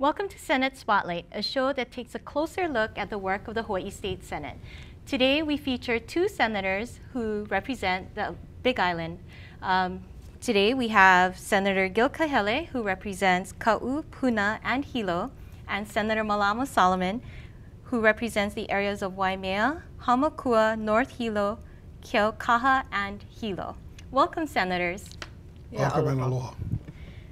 Welcome to Senate Spotlight, a show that takes a closer look at the work of the Hawaii State Senate. Today we feature two senators who represent the Big Island. Today we have Senator Gil Kahele, who represents Ka'u, Puna, and Hilo, and Senator Malama Solomon, who represents the areas of Waimea, Hamakua, North Hilo, Keaukaha, and Hilo. Welcome, senators. Welcome and aloha.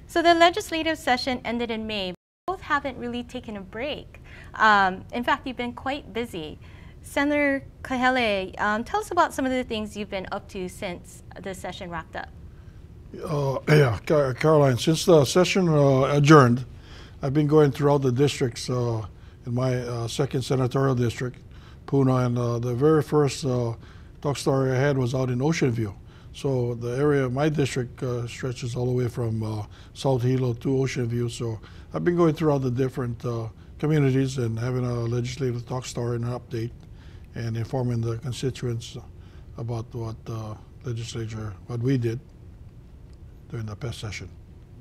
So the legislative session ended in May. Both haven't really taken a break. In fact, you've been quite busy. Senator Kahele, tell us about some of the things you've been up to since the session wrapped up. Caroline, since the session adjourned, I've been going throughout the districts in my second senatorial district, Puna, and the very first talk story I had was out in Ocean View. So the area of my district stretches all the way from South Hilo to Ocean View. So I've been going throughout the different communities and having a legislative talk story and an update and informing the constituents about what what we did during the past session.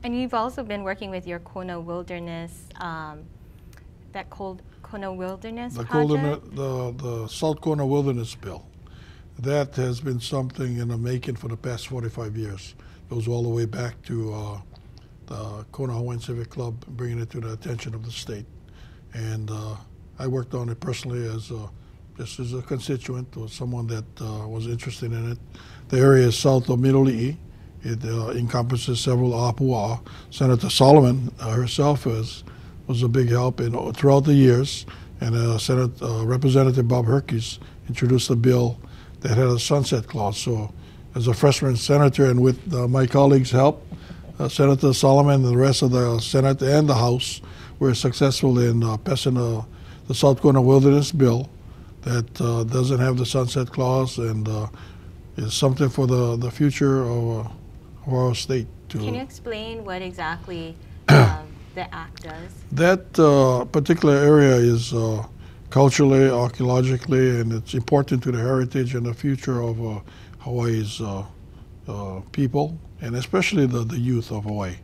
And you've also been working with your Kona Wilderness, that Kona Wilderness project? The South Kona Wilderness Bill. That has been something in the making for the past 45 years. It goes all the way back to the Kona Hawaiian Civic Club, bringing it to the attention of the state. And I worked on it personally as just as a constituent or someone that was interested in it. The area is south of Miloli'i. It encompasses several apua. Senator Solomon herself was a big help throughout the years. And Representative Bob Herkes introduced a bill that had a sunset clause. So as a freshman senator and with my colleagues' help, Senator Solomon and the rest of the Senate and the House were successful in passing the South Kona Wilderness Bill that doesn't have the sunset clause and is something for the future of our state. Can you explain what exactly the act does? That particular area is culturally, archaeologically, and it's important to the heritage and the future of Hawaii's people, and especially the youth of Hawaii.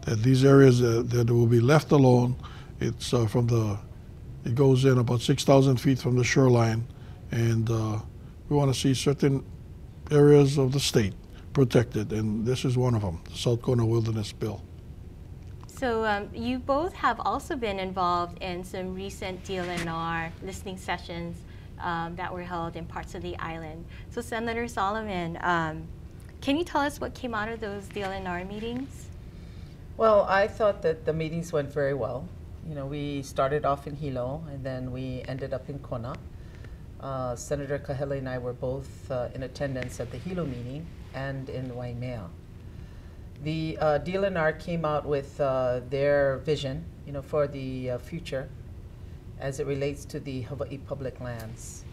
That these areas that will be left alone, it's it goes in about 6,000 feet from the shoreline, and we want to see certain areas of the state protected, and this is one of them, the South Kona Wilderness Bill. So you both have also been involved in some recent DLNR listening sessions that were held in parts of the island. So Senator Solomon, can you tell us what came out of those DLNR meetings? Well, I thought that the meetings went very well. You know, we started off in Hilo and then we ended up in Kona. Senator Kahele and I were both in attendance at the Hilo meeting and in Waimea. The DLNR came out with their vision, for the future as it relates to the Hawaii public lands.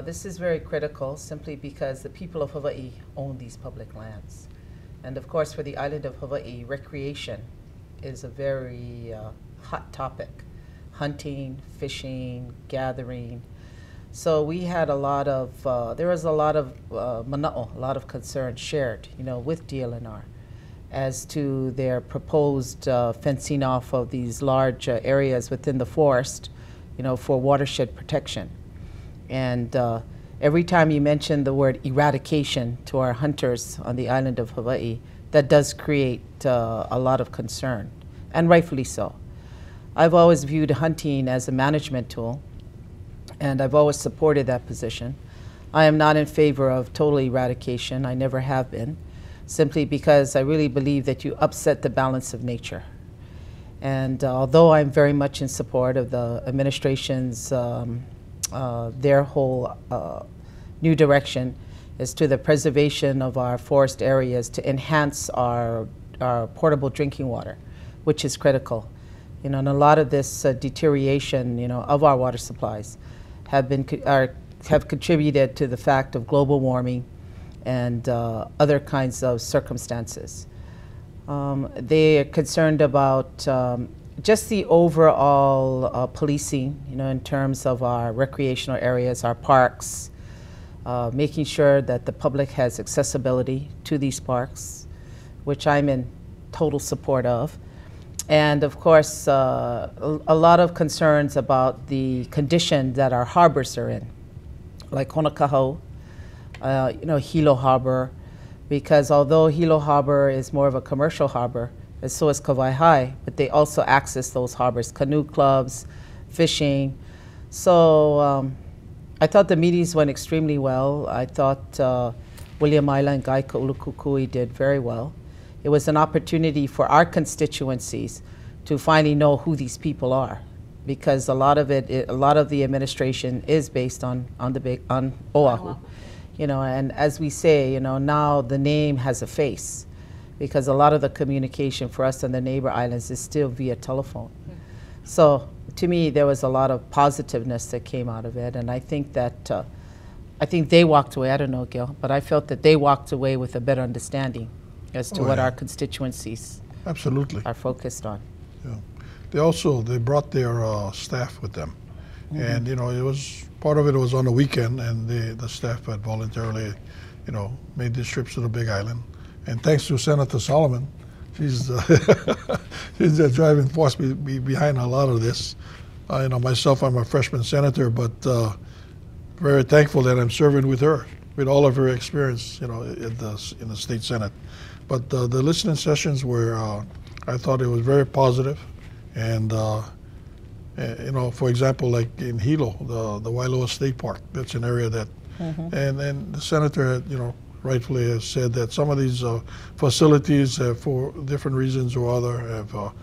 This is very critical simply because the people of Hawaii own these public lands. And of course, for the island of Hawaii, recreation is a very hot topic. Hunting, fishing, gathering. So we had a lot of, there was a lot of mana'o, a lot of concern shared, with DLNR as to their proposed fencing off of these large areas within the forest, for watershed protection. And every time you mention the word eradication to our hunters on the island of Hawaii, that does create a lot of concern, and rightfully so. I've always viewed hunting as a management tool, and I've always supported that position. I am not in favor of total eradication. I never have been, simply because I really believe that you upset the balance of nature. And although I'm very much in support of the administration's, their whole new direction is to the preservation of our forest areas to enhance our portable drinking water, which is critical. And a lot of this deterioration, of our water supplies have contributed to the fact of global warming and other kinds of circumstances. They are concerned about just the overall policing, in terms of our recreational areas, our parks, making sure that the public has accessibility to these parks, which I'm in total support of. And of course, a lot of concerns about the condition that our harbors are in, like Honokahau, Hilo Harbor, because although Hilo Harbor is more of a commercial harbor, and so is Kawaihai, but they also access those harbors, canoe clubs, fishing. So I thought the meetings went extremely well. I thought William Isla and Guy Kaulukukui did very well. It was an opportunity for our constituencies to finally know who these people are, because a lot of the administration is based on Oahu. And as we say, now the name has a face, because a lot of the communication for us on the neighbor islands is still via telephone. So to me, there was a lot of positiveness that came out of it, and I think that they walked away. I don't know, Gil, but I felt that they walked away with a better understanding as to what our constituencies absolutely are focused on. Yeah. They brought their staff with them, and it was part of it was on the weekend, and the staff had voluntarily, made these trips to the Big Island. And thanks to Senator Solomon, she's she's the driving force behind a lot of this. Myself, I'm a freshman senator, but very thankful that I'm serving with her, with all of her experience, in the state senate. But the listening sessions were, I thought it was very positive, and for example, like in Hilo, the Wailoa State Park, that's an area that, and the senator had, rightfully has said that some of these facilities, for different reasons or other, have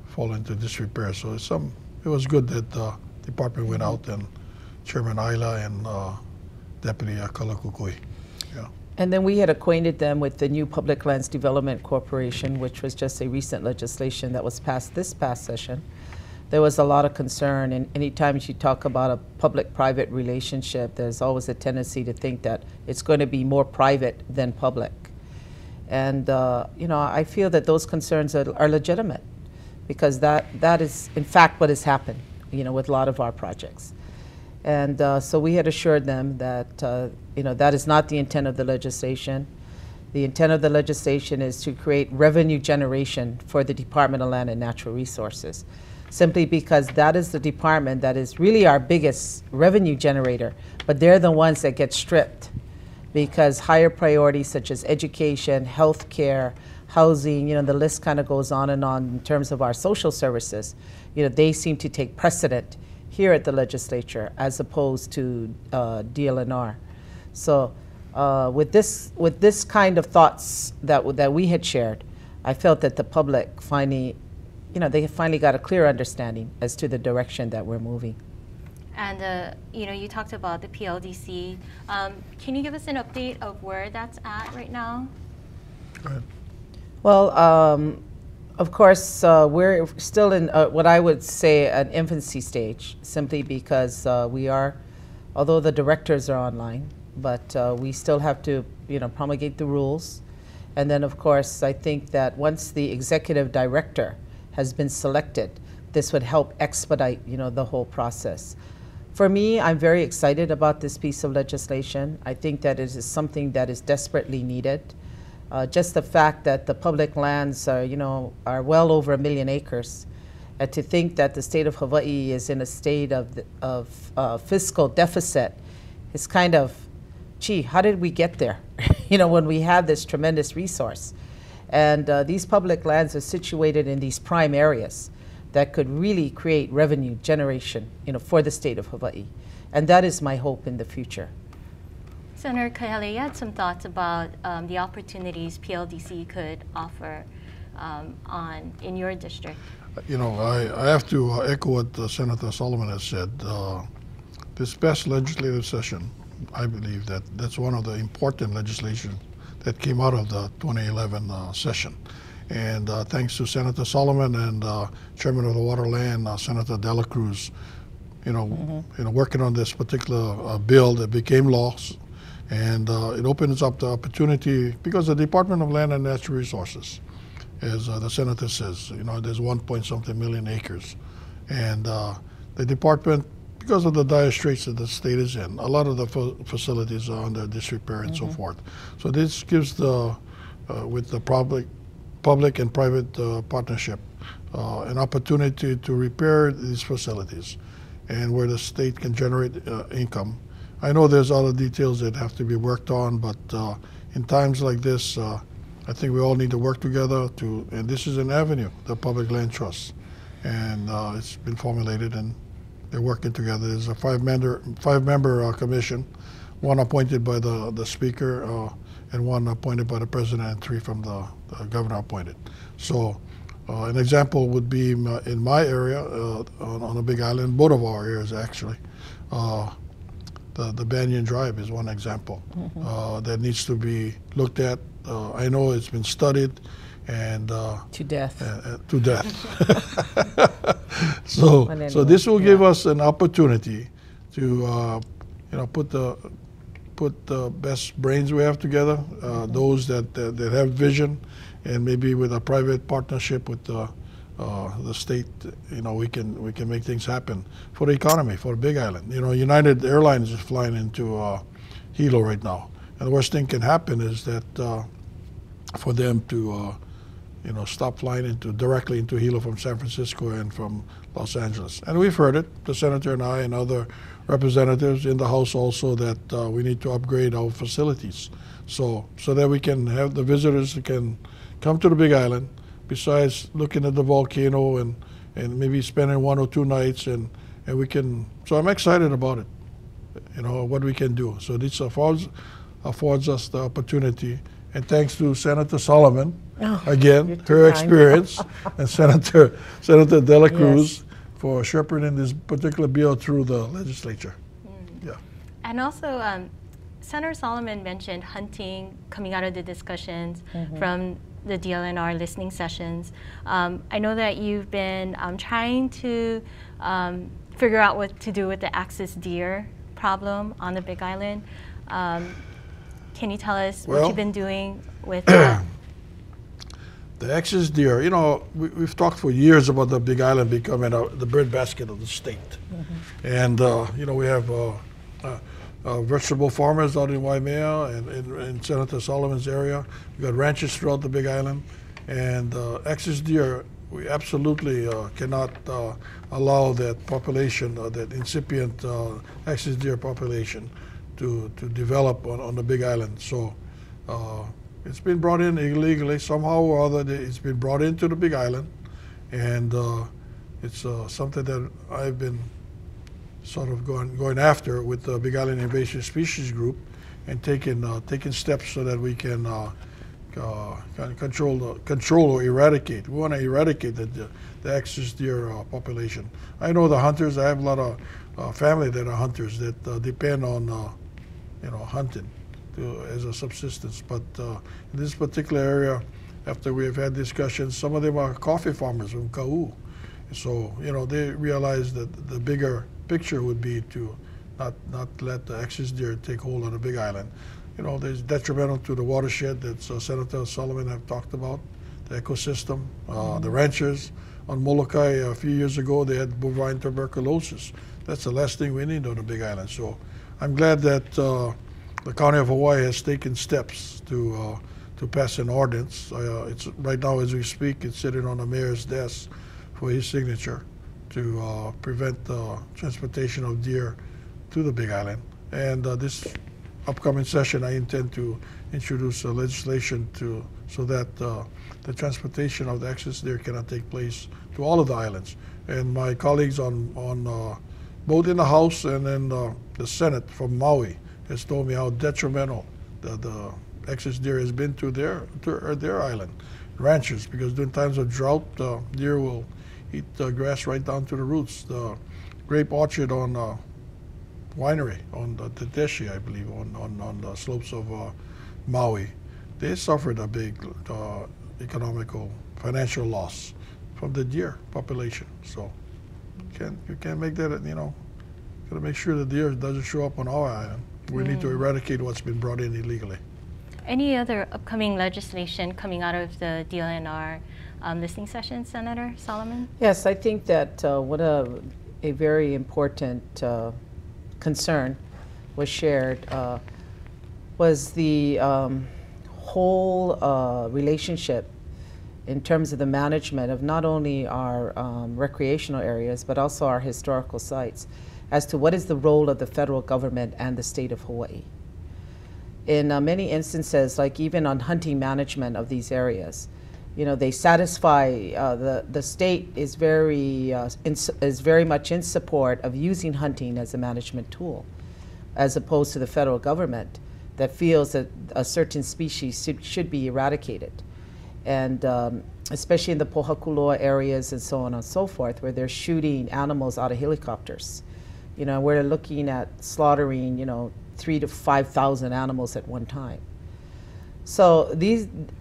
fallen into disrepair. So it was good that the department went out, and Chairman Ayla and Deputy Kalakukui. Yeah. And then we had acquainted them with the new Public Lands Development Corporation, which was just a recent legislation that was passed this past session. There was a lot of concern, and anytime you talk about a public-private relationship, there's always a tendency to think that it's going to be more private than public. And I feel that those concerns are legitimate, because that is in fact what has happened, with a lot of our projects. And so we had assured them that that is not the intent of the legislation. The intent of the legislation is to create revenue generation for the Department of Land and Natural Resources, simply because that is the department that is really our biggest revenue generator, but they're the ones that get stripped, because higher priorities such as education, health care, housing, the list kind of goes on in terms of our social services. They seem to take precedent here at the legislature as opposed to DLNR. So with this kind of thoughts that we had shared, I felt that the public finally, they finally got a clear understanding as to the direction that we're moving. And you talked about the PLDC. Can you give us an update of where that's at right now? Go ahead. Well, of course, we're still in what I would say an infancy stage, simply because we are, although the directors are online, but we still have to, promulgate the rules. And then, of course, I think that once the executive director has been selected, this would help expedite, the whole process. For me, I'm very excited about this piece of legislation. I think that it is something that is desperately needed. Just the fact that the public lands are, are well over 1 million acres, and to think that the state of Hawaii is in a state of fiscal deficit is kind of, gee, how did we get there? When we have this tremendous resource. And these public lands are situated in these prime areas that could really create revenue generation, for the state of Hawaii. And that is my hope in the future. Senator Kahele, you had some thoughts about the opportunities PLDC could offer in your district. I have to echo what Senator Solomon has said. This past legislative session, I believe that's one of the important legislation that came out of the 2011 session. And thanks to Senator Solomon and Chairman of the Waterland, Senator Dela Cruz, working on this particular bill that became law. And it opens up the opportunity, because the Department of Land and Natural Resources, as the senator says, there's 1-point-something million acres. And the department, because of the dire straits that the state is in, a lot of the facilities are under disrepair and so forth. So this gives with the public and private partnership, an opportunity to repair these facilities and where the state can generate income. I know there's other details that have to be worked on, but in times like this, I think we all need to work together and this is an avenue, the Public Land Trust. And it's been formulated and they're working together. There's a five-member commission, one appointed by the speaker and one appointed by the president and three from the governor appointed. So an example would be in my area on the Big Island, both of our areas actually. The Banyan Drive is one example that needs to be looked at. I know it's been studied and to death. To death. So this will give us an opportunity to put the best brains we have together, those that have vision, and maybe with a private partnership with the state, we can make things happen for the economy, for the Big Island. United Airlines is flying into Hilo right now, and the worst thing can happen is that for them to stop flying directly into Hilo from San Francisco and from Los Angeles. And we've heard it, the senator and I and other representatives in the House also, that we need to upgrade our facilities so that we can have the visitors that can come to the Big Island, besides looking at the volcano and maybe spending 1 or 2 nights, and we can. So I'm excited about it, what we can do. So this affords us the opportunity. And thanks to Senator Solomon, again, her experience, and Senator De La Cruz for shepherding this particular bill through the legislature. Yeah. And also, Senator Solomon mentioned hunting coming out of the discussions from the DLNR listening sessions. I know that you've been trying to figure out what to do with the axis deer problem on the Big Island. Can you tell us what you've been doing with that? The axis deer, we've talked for years about the Big Island becoming the breadbasket of the state. And, we have vegetable farmers out in Waimea and in Senator Solomon's area. We've got ranches throughout the Big Island. And axis deer, we absolutely cannot allow that population, that incipient axis deer population to develop on the Big Island. So it's been brought in illegally. Somehow or other, it's been brought into the Big Island. And it's something that I've been sort of going after with the Big Island Invasive Species Group, and taking steps so that we can control or eradicate. We want to eradicate the axis deer population. I know the hunters. I have a lot of family that are hunters that depend on hunting as a subsistence. But in this particular area, after we have had discussions, some of them are coffee farmers from Kau. So they realize that the bigger picture would be to not let the axis deer take hold on the Big Island. There's detrimental to the watershed that Senator Solomon have talked about, the ecosystem, the ranchers on Molokai a few years ago, they had bovine tuberculosis. That's the last thing we need on the Big Island. So I'm glad that the County of Hawaii has taken steps to pass an ordinance. It's right now as we speak, it's sitting on the mayor's desk for his signature to prevent the transportation of deer to the Big Island. And this upcoming session, I intend to introduce legislation so that the transportation of the axis deer cannot take place to all of the islands. And my colleagues on both in the House and in the Senate from Maui has told me how detrimental the axis deer has been to their island ranchers, because during times of drought, deer will eat grass right down to the roots. The grape orchard on winery on the Teteshi, I believe, on the slopes of Maui, they suffered a big economical, financial loss from the deer population. So you can't make that, gotta make sure the deer doesn't show up on our island. We need to eradicate what's been brought in illegally. Any other upcoming legislation coming out of the DLNR listening session, Senator Solomon? Yes, I think that what a very important concern was shared was the whole relationship in terms of the management of not only our recreational areas, but also our historical sites, as to what is the role of the federal government and the state of Hawaii. In many instances, like even on hunting management of these areas, they satisfy, the state is very much in support of using hunting as a management tool, as opposed to the federal government that feels that a certain species should be eradicated. And especially in the Pohakuloa areas and so on and so forth, where they're shooting animals out of helicopters. We're looking at slaughtering, 3,000 to 5,000 animals at one time. So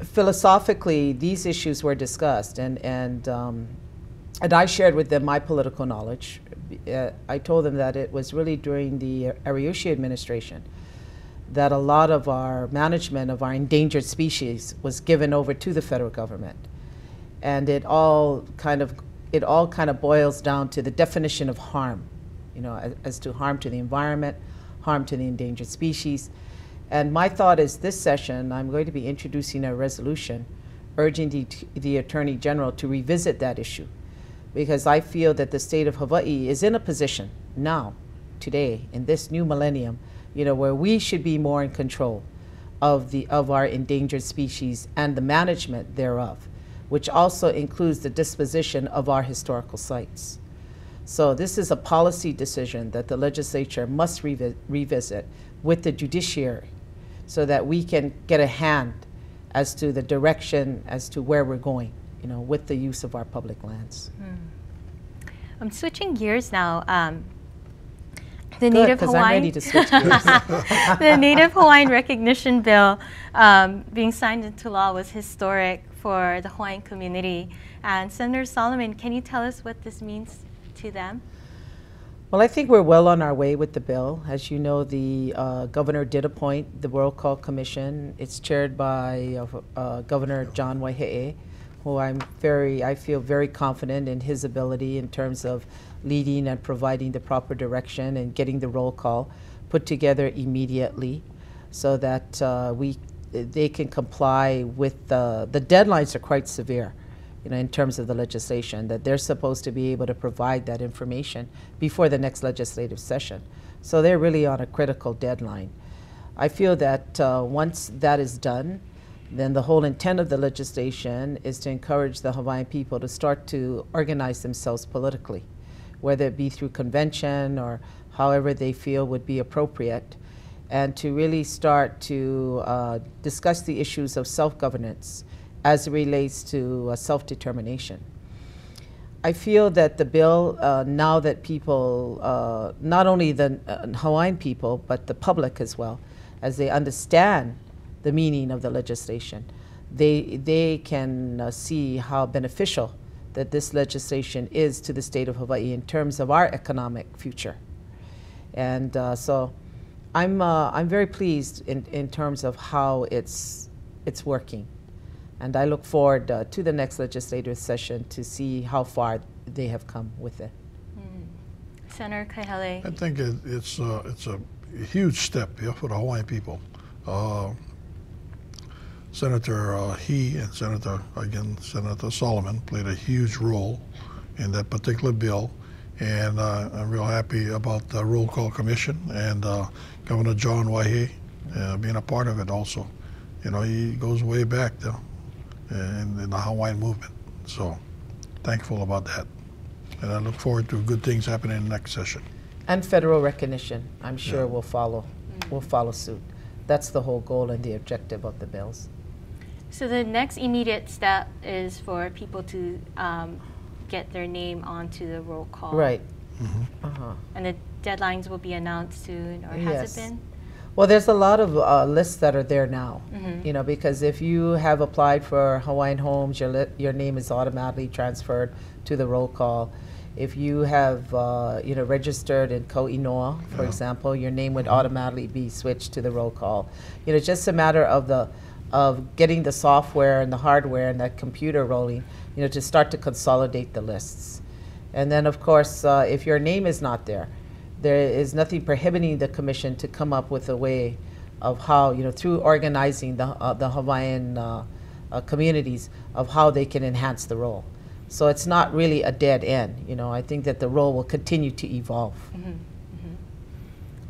philosophically, these issues were discussed, and I shared with them my political knowledge. I told them that it was really during the Ariyoshi administration that a lot of our management of our endangered species was given over to the federal government, and it all kind of boils down to the definition of harm, as to harm to the environment, harm to the endangered species. And my thought is this session, I'm going to be introducing a resolution urging the Attorney General to revisit that issue, because I feel that the state of Hawaii is in a position now, today, in this new millennium, where we should be more in control of our endangered species and the management thereof, which also includes the disposition of our historical sites. So this is a policy decision that the legislature must revisit with the judiciary, so that we can get a hand as to the direction, as to where we're going, with the use of our public lands. I'm switching gears now. The Good, Native Hawaiian, I'm ready to switch gears. The Native Hawaiian Recognition Bill being signed into law was historic for the Hawaiian community. And Senator Solomon, can you tell us what this means to them? Well, I think we're well on our way with the bill. As you know, the governor did appoint the Roll Call Commission. It's chaired by Governor John Waihe'e, who I feel very confident in his ability in terms of leading and providing the proper direction and getting the roll call put together immediately, so that they can comply with the deadlines are quite severe. In terms of the legislation, that they're supposed to be able to provide that information before the next legislative session. So they're really on a critical deadline. I feel that once that is done, then the whole intent of the legislation is to encourage the Hawaiian people to start to organize themselves politically, whether it be through convention or however they feel would be appropriate, and to really start to discuss the issues of self-governance as it relates to self-determination. I feel that the bill, now that people, not only the Hawaiian people, but the public as well, as they understand the meaning of the legislation, they can see how beneficial that this legislation is to the state of Hawaii in terms of our economic future. And so I'm very pleased in terms of how it's working. And I look forward to the next legislative session to see how far they have come with it. Senator Kahele. I think it's a huge step for the Hawaiian people. Senator He and Senator Solomon played a huge role in that particular bill, and I'm real happy about the Roll Call Commission and Governor John Waihe'e being a part of it also. He goes way back though. In the Hawaiian movement. So thankful about that. And I look forward to good things happening in the next session. And federal recognition, I'm sure, will follow suit. That's the whole goal and the objective of the bills. So the next immediate step is for people to get their name onto the roll call. Right. Mm-hmm. And the deadlines will be announced soon, or has it been? Well, there's a lot of lists that are there now, because if you have applied for Hawaiian Homes, your name is automatically transferred to the roll call. If you have, registered in Ko'inoa, for example, your name would automatically be switched to the roll call. It's just a matter of getting the software and the hardware and that computer rolling, to start to consolidate the lists. And then, of course, if your name is not there, there is nothing prohibiting the commission to come up with a way of how, through organizing the Hawaiian communities of how they can enhance the role. So it's not really a dead end. You know, I think that the role will continue to evolve.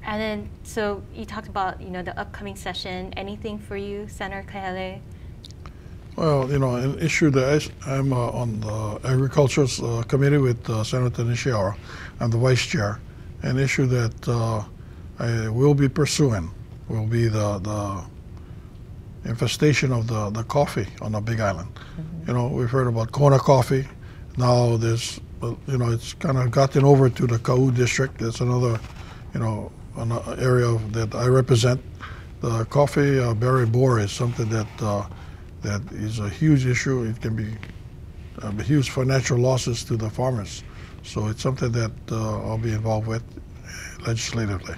And then, so you talked about, you know, the upcoming session. Anything for you, Senator Kahele? Well, you know, an issue that I'm on the Agriculture Committee with Senator Nishiara. I'm the vice chair. An issue that I will be pursuing will be the infestation of the coffee on the Big Island. You know, we've heard about Kona coffee. Now there's, you know, it's kind of gotten over to the Kau district. That's another, you know, an area that I represent. The coffee berry borer is something that that is a huge issue. It can be huge financial losses to the farmers. So it's something that I'll be involved with legislatively.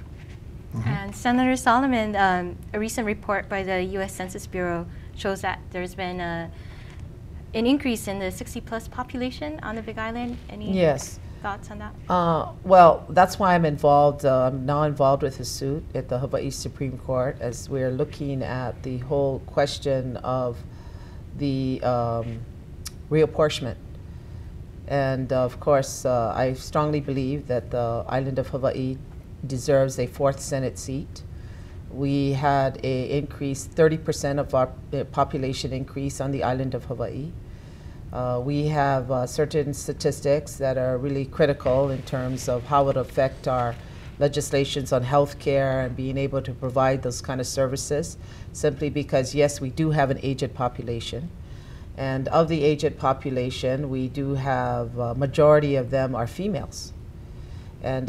And Senator Solomon, a recent report by the U.S. Census Bureau shows that there's been an increase in the 60-plus population on the Big Island. Any thoughts on that? Well, that's why I'm involved. I'm now involved with a suit at the Hawaii Supreme Court as we're looking at the whole question of the reapportionment. And of course, I strongly believe that the island of Hawaii deserves a 4th Senate seat. We had a increase, 30% of our population increase on the island of Hawaii. We have certain statistics that are really critical in terms of how it affect our legislations on health care and being able to provide those kind of services, simply because, yes, we do have an aged population. And of the aged population, we do have a majority of them are females. And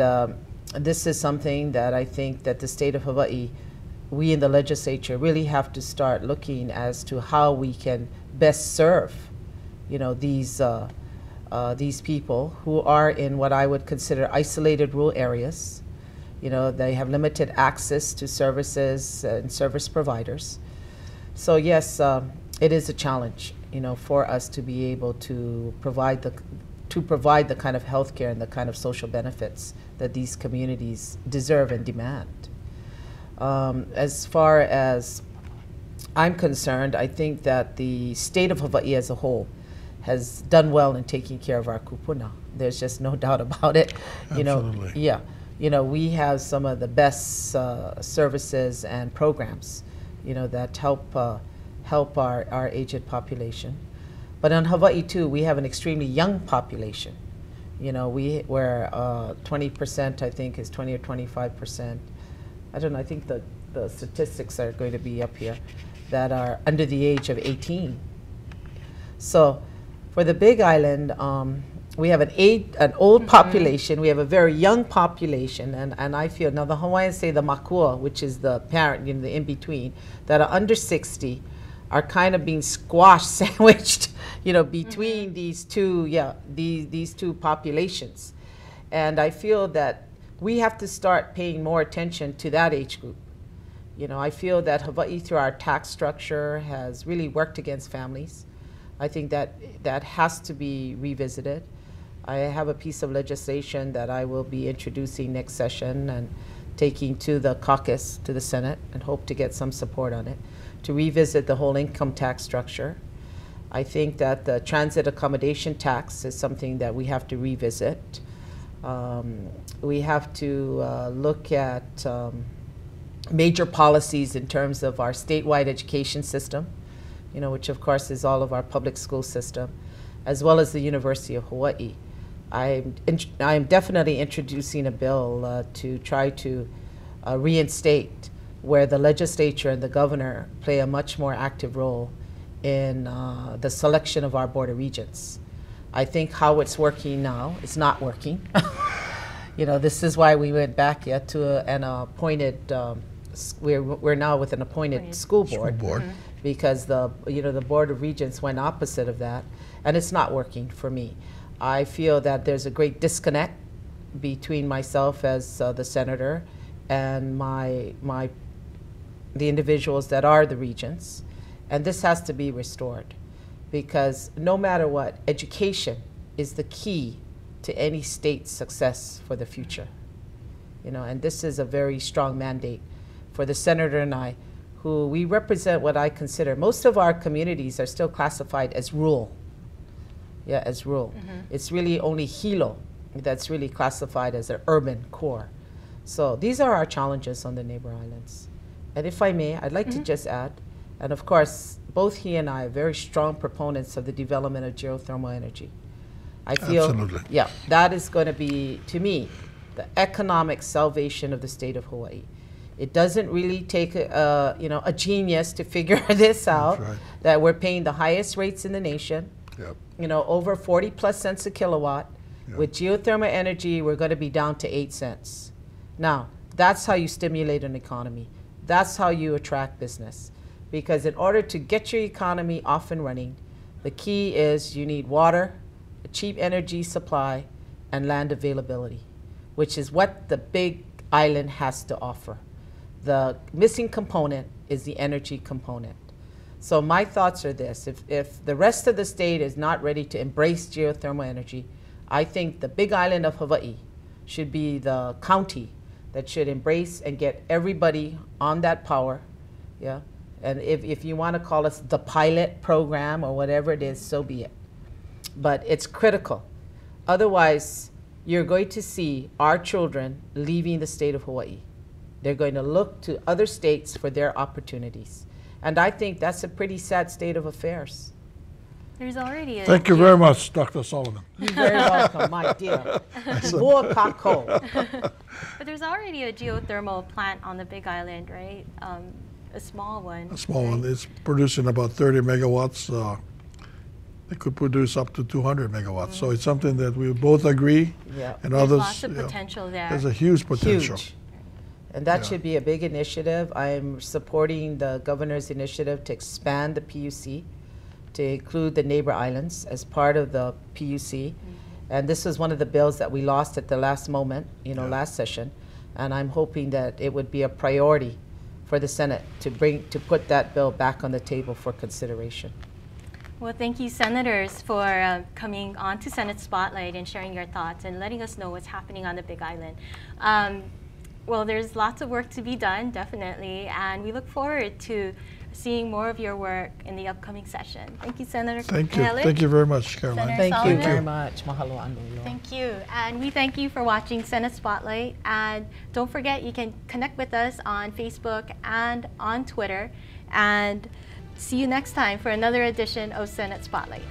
this is something that I think that the state of Hawaii, we in the legislature really have to start looking as to how we can best serve, you know, these people who are in what I would consider isolated rural areas. You know, they have limited access to services and service providers. So yes, it is a challenge, you know, for us to be able to provide the kind of health care and the kind of social benefits that these communities deserve and demand. As far as I'm concerned, I think that the state of Hawaii as a whole has done well in taking care of our kupuna. There's just no doubt about it. Absolutely. You know, you know, we have some of the best services and programs, you know, that help our aged population. But on Hawaii too, we have an extremely young population. You know, we're 20%, I think, is 20 or 25%. I don't know, I think the statistics are going to be up here, that are under the age of 18. So for the Big Island, we have an old population, we have a very young population, and I feel, now the Hawaiians say the makua, which is the parent, you know, the in-between, that are under 60, are kind of being squashed, sandwiched, you know, between these two, these two populations. And I feel that we have to start paying more attention to that age group. You know, I feel that Hawaii, through our tax structure, has really worked against families. I think that has to be revisited. I have a piece of legislation that I will be introducing next session and taking to the caucus, to the Senate, and hope to get some support on it, to revisit the whole income tax structure. I think that the transit accommodation tax is something that we have to revisit. We have to look at major policies in terms of our statewide education system, you know, which of course is all of our public school system, as well as the University of Hawaii. I am definitely introducing a bill to try to reinstate, where the legislature and the governor play a much more active role in the selection of our Board of Regents. I think how it's working now is not working. You know, this is why we went back to an appointed, we're now with an appointed school board. Because the Board of Regents went opposite of that, and it's not working for me. I feel that there's a great disconnect between myself as the senator and the individuals that are the regents, and this has to be restored, because no matter what, education is the key to any state's success for the future. You know, and this is a very strong mandate for the senator and I, who we represent what I consider, most of our communities are still classified as rural. Yeah, as rural. It's really only Hilo that's really classified as an urban core. So these are our challenges on the neighbor islands. And if I may, I'd like to just add, and of course, both he and I are very strong proponents of the development of geothermal energy. I feel, Absolutely. yeah, that is going to be, to me, the economic salvation of the state of Hawaii. It doesn't really take a genius to figure this out, right. that we're paying the highest rates in the nation, Yep. over 40 plus cents a kilowatt. Yep. With geothermal energy, we're going to be down to 8 cents. Now, that's how you stimulate an economy. That's how you attract business. Because in order to get your economy off and running, the key is you need water, a cheap energy supply, and land availability, which is what the big island has to offer. The missing component is the energy component. So my thoughts are this: if the rest of the state is not ready to embrace geothermal energy, I think the big island of Hawaii should be the county that should embrace and get everybody on that power. Yeah. And if you want to call us the pilot program or whatever it is, so be it. But it's critical. Otherwise, you're going to see our children leaving the state of Hawaii. They're going to look to other states for their opportunities. And I think that's a pretty sad state of affairs. There's already a Thank you very much, Dr. Solomon. You're very welcome, my dear. Mua kako. But there's already a geothermal plant on the Big Island, right? A small one. A small one. It's producing about 30 megawatts. It could produce up to 200 megawatts. So it's something that we both agree, Yeah. and There's others. lots of potential there. There's a huge potential. Huge. And that Yeah. should be a big initiative. I'm supporting the governor's initiative to expand the PUC to include the neighbor islands as part of the PUC. And this was one of the bills that we lost at the last moment, last session. And I'm hoping that it would be a priority for the Senate to put that bill back on the table for consideration. Well, thank you, Senators, for coming on to Senate Spotlight and sharing your thoughts and letting us know what's happening on the Big Island. Well, there's lots of work to be done, definitely, and we look forward to seeing more of your work in the upcoming session. Thank you, Senator Thank you. Kahele. Thank you very much, Caroline. Senator Thank you Solomon. very much. Mahalo anulo. Thank you. And we thank you for watching Senate Spotlight. And don't forget, you can connect with us on Facebook and on Twitter. And see you next time for another edition of Senate Spotlight.